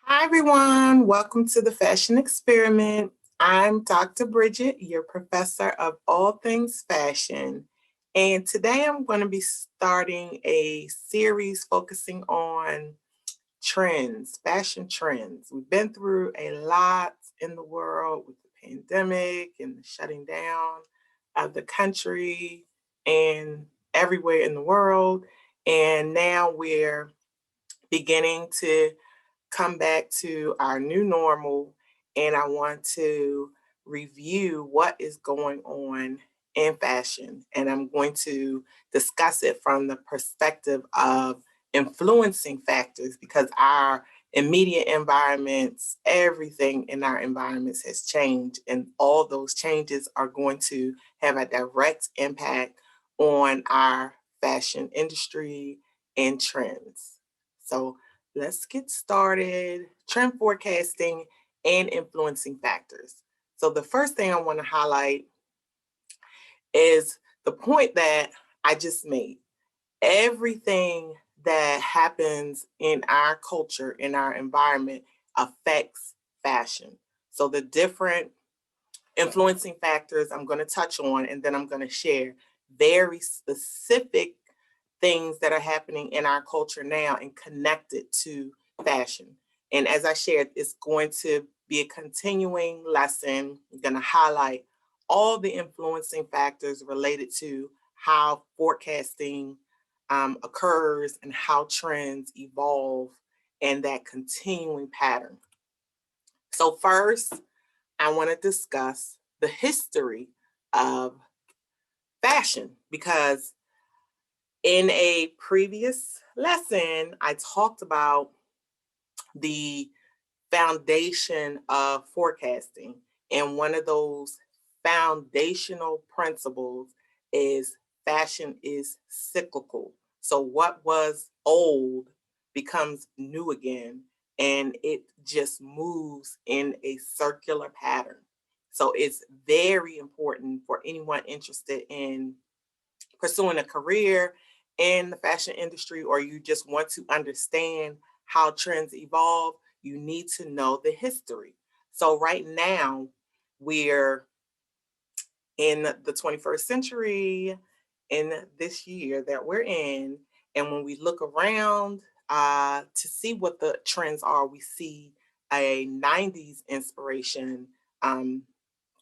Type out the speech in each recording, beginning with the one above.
Hi, everyone. Welcome to the Fashion Experiment. I'm Dr. Bridget, your professor of all things fashion. And today I'm going to be starting a series focusing on trends, fashion trends. We've been through a lot in the world with the pandemic and the shutting down of the country and everywhere in the world. And now we're beginning to come back to our new normal, and I want to review what is going on in fashion. And I'm going to discuss it from the perspective of influencing factors because our immediate environments, everything in our environments has changed, and all those changes are going to have a direct impact on our fashion industry and trends. So let's get started. Trend forecasting and influencing factors. So the first thing I want to highlight is the point that I just made. Everything that happens in our culture, in our environment, affects fashion. So the different influencing factors I'm going to touch on, and then I'm going to share very specific things that are happening in our culture now and connect it to fashion. And as I shared, it's going to be a continuing lesson. I'm going to highlight all the influencing factors related to how forecasting occurs and how trends evolve and that continuing pattern. So, first, I want to discuss the history of fashion because in a previous lesson, I talked about the foundation of forecasting. And one of those foundational principles is fashion is cyclical. So what was old becomes new again, and it just moves in a circular pattern. So it's very important for anyone interested in pursuing a career in the fashion industry, or you just want to understand how trends evolve, you need to know the history. So, right now, we're in the 21st century in this year that we're in. And when we look around to see what the trends are, we see a 90s inspiration um,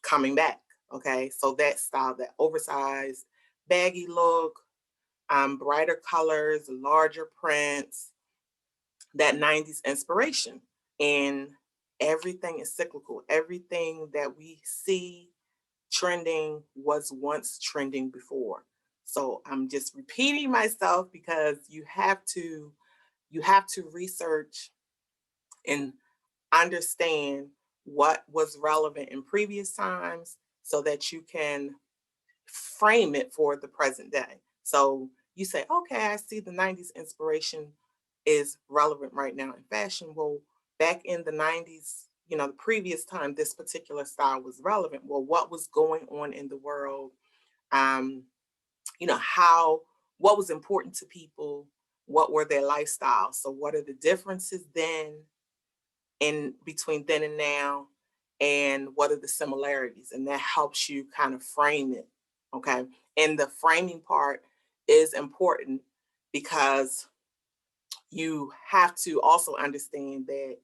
coming back. Okay, so that style, that oversized, baggy look, brighter colors, larger prints, that 90s inspiration. And everything is cyclical. Everything that we see trending was once trending before. So I'm just repeating myself because you have to research and understand what was relevant in previous times so that you can frame it for the present day. So you say, okay, I see the 90s inspiration is relevant right now in fashion. Well, back in the 90s, the previous time this particular style was relevant. Well, what was going on in the world? Um, how what was important to people? What were their lifestyles? So what are the differences then in between then and now? And what are the similarities? And that helps you kind of frame it. Okay. And the framing part is important because you have to also understand that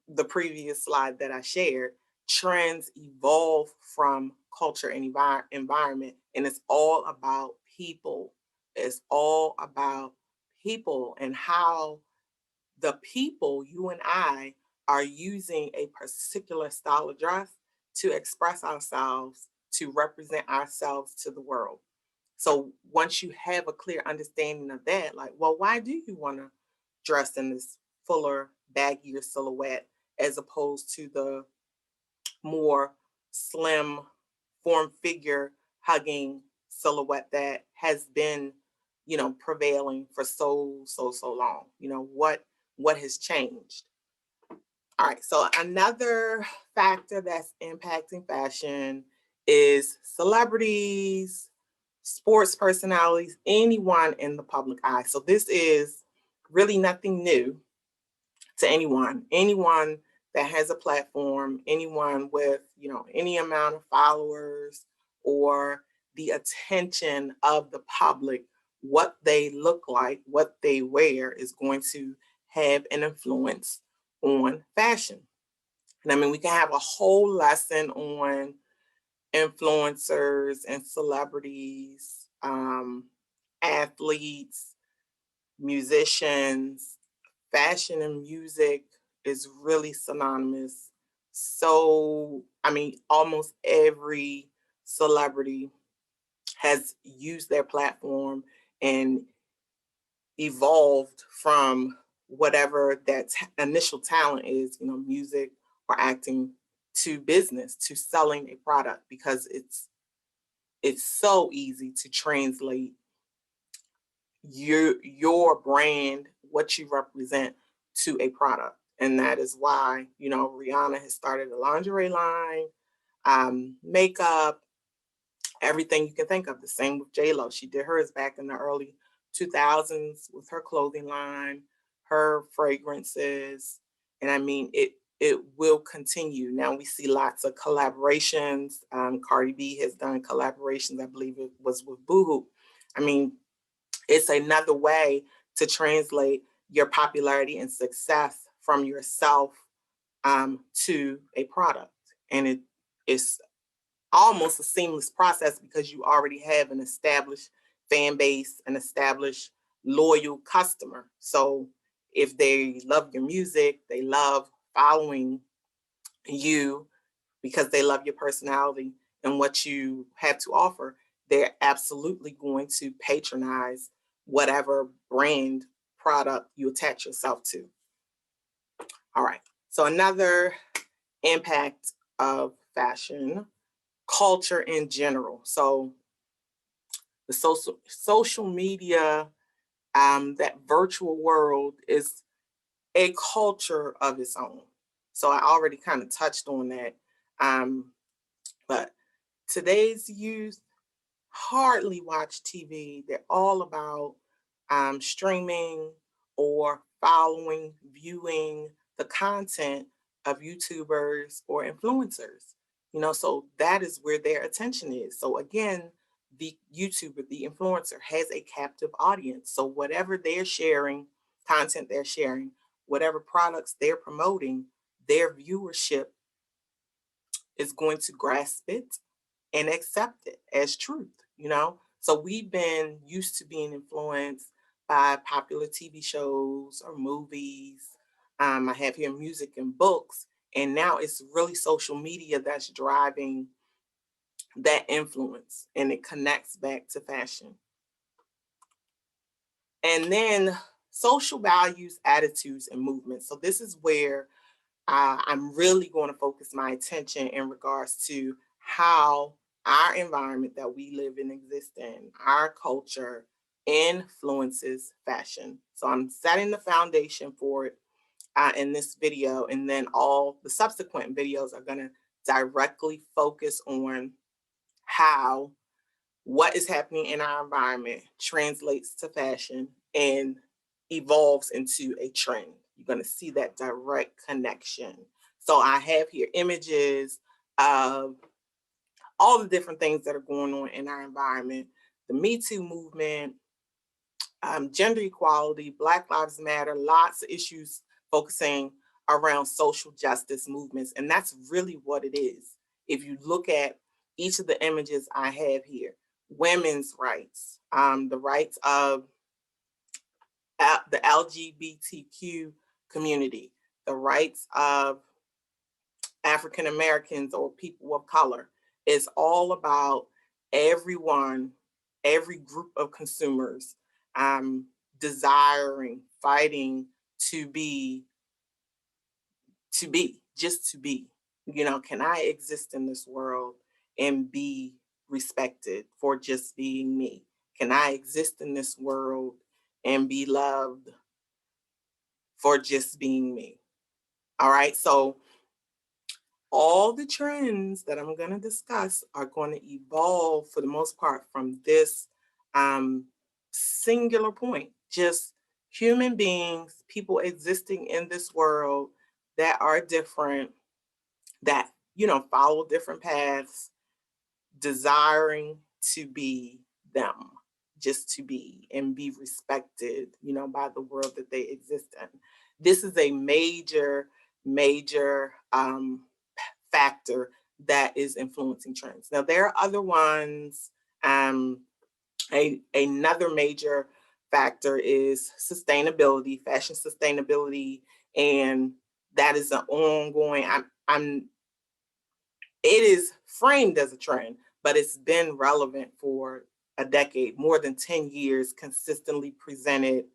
the previous slide that I shared, trends evolve from culture and environment, and it's all about people. It's all about people and how the people, you and I, are using a particular style of dress to express ourselves, to represent ourselves to the world. So once you have a clear understanding of that, like, well, why do you want to dress in this fuller, baggier silhouette as opposed to the more slim form figure hugging silhouette that has been, prevailing for so long? What has changed? All right, so another factor that's impacting fashion is celebrities, sports personalities, anyone in the public eye. So this is really nothing new. to anyone that has a platform, anyone with, any amount of followers or the attention of the public. What they look like, what they wear is going to have an influence on fashion. And I mean, we can have a whole lesson on influencers and celebrities, athletes, musicians. Fashion and music is really synonymous. So, I mean, almost every celebrity has used their platform and evolved from whatever that initial talent is, music or acting, to business, to selling a product, because it's so easy to translate your brand, what you represent, to a product. And that is why, Rihanna has started a lingerie line, makeup, everything you can think of. The same with J-Lo. She did hers back in the early 2000s with her clothing line, her fragrances. And I mean, it will continue. Now we see lots of collaborations. Cardi B has done collaborations. I believe it was with Boohoo. I mean, it's another way to translate your popularity and success from yourself to a product. And it's almost a seamless process because you already have an established fan base, an established loyal customer. So if they love your music, they love following you because they love your personality and what you have to offer, they're absolutely going to patronize whatever brand product you attach yourself to. All right. So another impact of fashion, culture in general. So the social media, that virtual world is a culture of its own. So I already kind of touched on that. But today's youth hardly watch TV. They're all about streaming or following, viewing the content of YouTubers or influencers. So that is where their attention is. So again, the YouTuber, the influencer has a captive audience. So whatever they're sharing, content they're sharing, whatever products they're promoting, their viewership is going to grasp it and accept it as truth. So we've been used to being influenced by popular TV shows or movies. I have here music and books, and now it's really social media that's driving that influence, and it connects back to fashion. And then social values, attitudes, and movements. So this is where I'm really going to focus my attention in regards to how our environment that we live and exist in, our culture, influences fashion. So I'm setting the foundation for it in this video, and then all the subsequent videos are going to directly focus on how what is happening in our environment translates to fashion and evolves into a trend. You're going to see that direct connection. So I have here images of all the different things that are going on in our environment, the Me Too movement, gender equality, Black Lives Matter, lots of issues focusing around social justice movements. And that's really what it is. If you look at each of the images I have here, women's rights, the rights of the LGBTQ community, the rights of African Americans or people of color. It's all about everyone, every group of consumers desiring, fighting to be, just to be. Can I exist in this world and be respected for just being me? Can I exist in this world and be loved for just being me? All right. So all the trends that I'm going to discuss are going to evolve for the most part from this singular point, just human beings, people existing in this world that are different, that, follow different paths, desiring to be them, just to be and be respected, by the world that they exist in. This is a major factor that is influencing trends. Now, there are other ones. Another major factor is sustainability, fashion sustainability, and that is an ongoing. It is framed as a trend, but it's been relevant for a decade, more than 10 years, consistently presented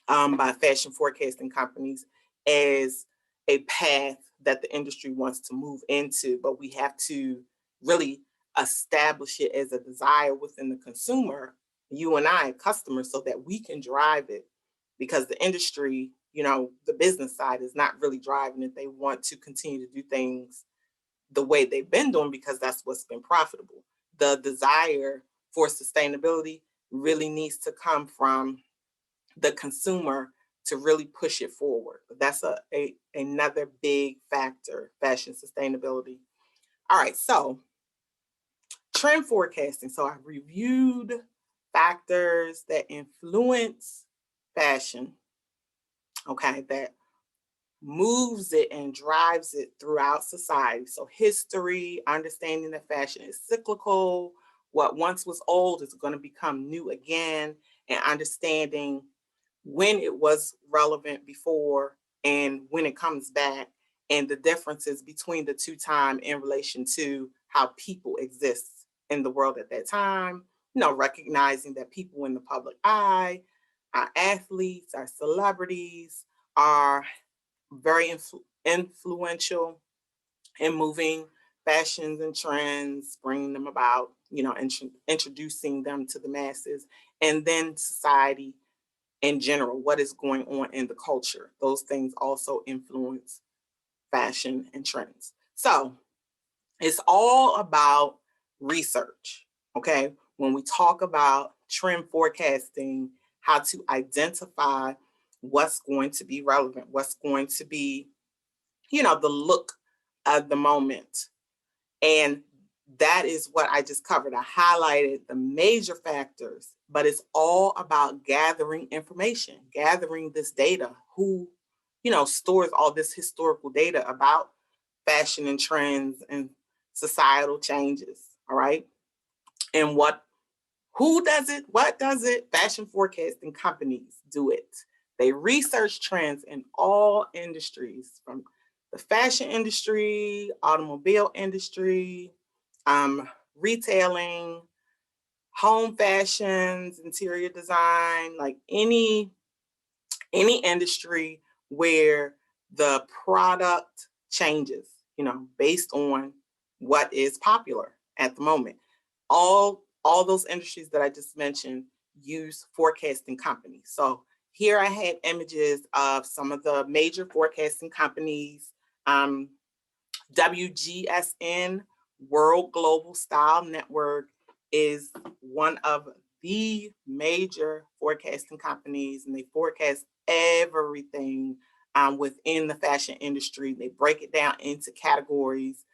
by fashion forecasting companies as a path that the industry wants to move into, but we have to really establish it as a desire within the consumer, you and I, customers, so that we can drive it, because the industry, the business side is not really driving it. They want to continue to do things the way they've been doing because that's what's been profitable. The desire for sustainability really needs to come from the consumer to really push it forward. That's another big factor, fashion sustainability. All right, so trend forecasting. So I reviewed factors that influence fashion, okay, that moves it and drives it throughout society. So history, understanding that fashion is cyclical, what once was old is going to become new again, and understanding when it was relevant before and when it comes back, and the differences between the two time in relation to how people exist in the world at that time, recognizing that people in the public eye, our athletes, our celebrities are very influential in moving fashions and trends, bringing them about, introducing them to the masses, and then society in general, what is going on in the culture. Those things also influence fashion and trends. So it's all about research, okay? When we talk about trend forecasting, how to identify what's going to be relevant, what's going to be, the look of the moment. And that is what I just covered. I highlighted the major factors, but it's all about gathering information, gathering this data. Who, stores all this historical data about fashion and trends and societal changes, all right? And who does it? What does it? Fashion forecasting companies do it. They research trends in all industries, from the fashion industry, automobile industry, retailing, home fashions, interior design, like any industry where the product changes, based on what is popular at the moment. All those industries that I just mentioned use forecasting companies. So here I had images of some of the major forecasting companies. WGSN, World Global Style Network, is one of the major forecasting companies, and they forecast everything within the fashion industry. They break it down into categories,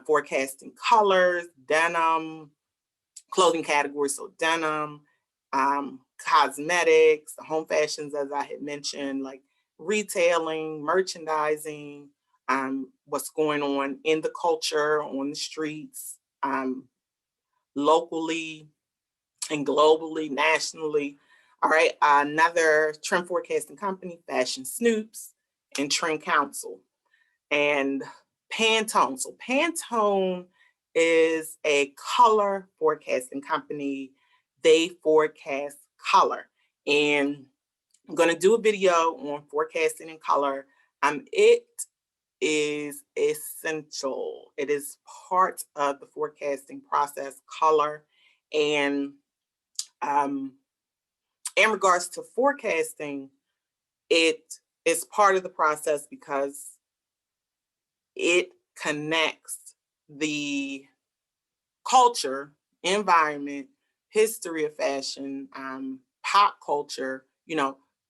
forecasting colors, denim, clothing categories, so denim, cosmetics, home fashions, as I had mentioned, like retailing, merchandising, what's going on in the culture, on the streets, locally and globally, nationally. All right, another trend forecasting company, Fashion Snoops, and Trend Council, and Pantone. So Pantone is a color forecasting company. They forecast color, and I'm going to do a video on forecasting in color. It is essential. It is part of the forecasting process, color. And in regards to forecasting, it is part of the process because it connects the culture, environment, history of fashion, pop culture,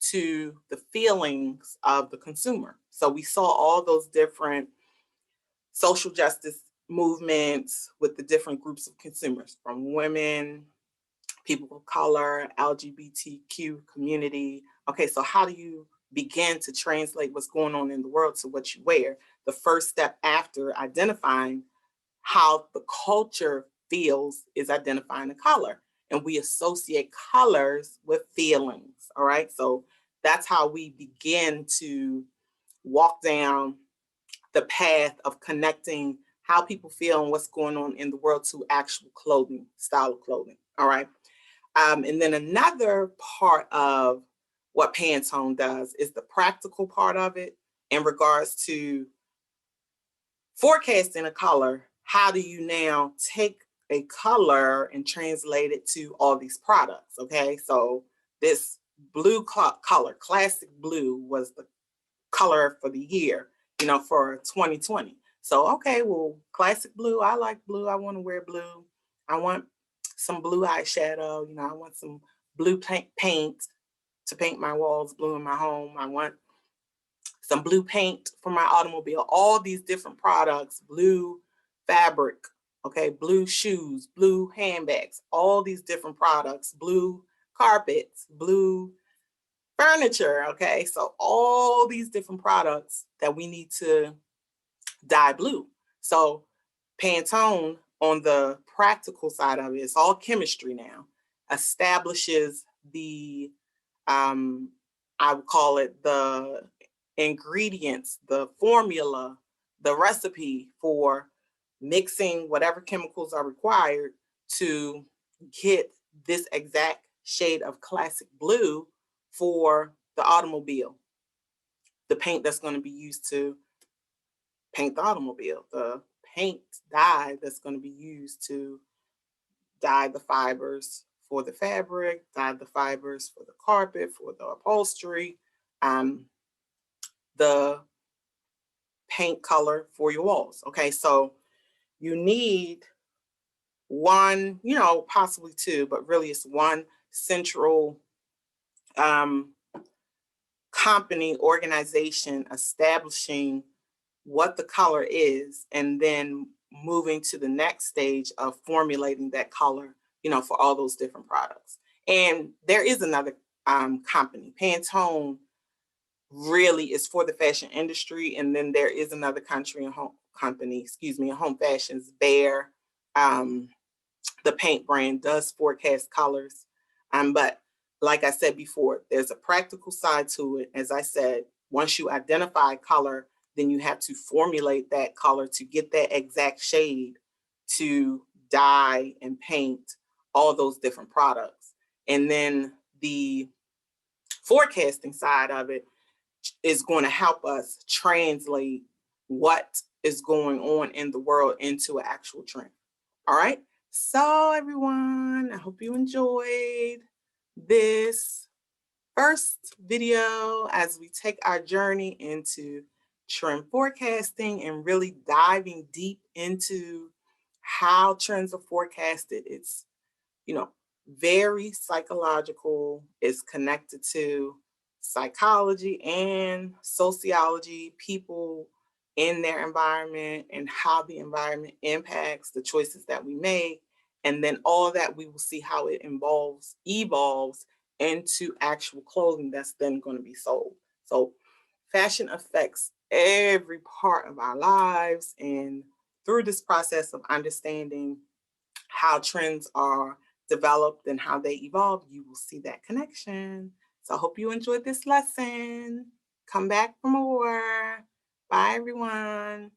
to the feelings of the consumer. So we saw all those different social justice movements with the different groups of consumers, from women, people of color, LGBTQ community. Okay, so how do you begin to translate what's going on in the world to what you wear? The first step after identifying how the culture feels is identifying the color. And we associate colors with feelings. All right. So that's how we begin to walk down the path of connecting how people feel and what's going on in the world to actual clothing, style of clothing. All right. And then another part of what Pantone does is the practical part of it in regards to forecasting a color. How do you now take a color and translate it to all these products? Okay, so this blue color, classic blue, was the color for the year, for 2020. So, okay, well, classic blue, I like blue. I want to wear blue. I want some blue eyeshadow. I want some blue paint to paint my walls blue in my home. I want some blue paint for my automobile, all these different products, blue fabric, okay, blue shoes, blue handbags, all these different products, blue carpets, blue furniture, okay? So all these different products that we need to dye blue. So Pantone, on the practical side of it, it's all chemistry now, establishes the, I would call it the ingredients, the formula, the recipe for mixing whatever chemicals are required to get this exact shade of classic blue for the automobile, the paint that's going to be used to paint the automobile, the paint dye that's going to be used to dye the fibers for the fabric, dye the fibers for the carpet, for the upholstery, the paint color for your walls. Okay, so you need one, possibly two, but really it's one central company, organization establishing what the color is, and then moving to the next stage of formulating that color, for all those different products. And there is another company, Pantone really is for the fashion industry. And then there is another company, in home fashions, Behr. The paint brand does forecast colors. But like I said before, there's a practical side to it. As I said, once you identify color, then you have to formulate that color to get that exact shade to dye and paint all those different products. And then the forecasting side of it is going to help us translate what is going on in the world into an actual trend. All right. So everyone, I hope you enjoyed this first video as we take our journey into trend forecasting and really diving deep into how trends are forecasted. It's, very psychological. It's connected to psychology and sociology, people in their environment and how the environment impacts the choices that we make. And then all that, we will see how it evolves into actual clothing that's then going to be sold. So fashion affects every part of our lives. And through this process of understanding how trends are developed and how they evolve, you will see that connection. So I hope you enjoyed this lesson. Come back for more. Bye, everyone.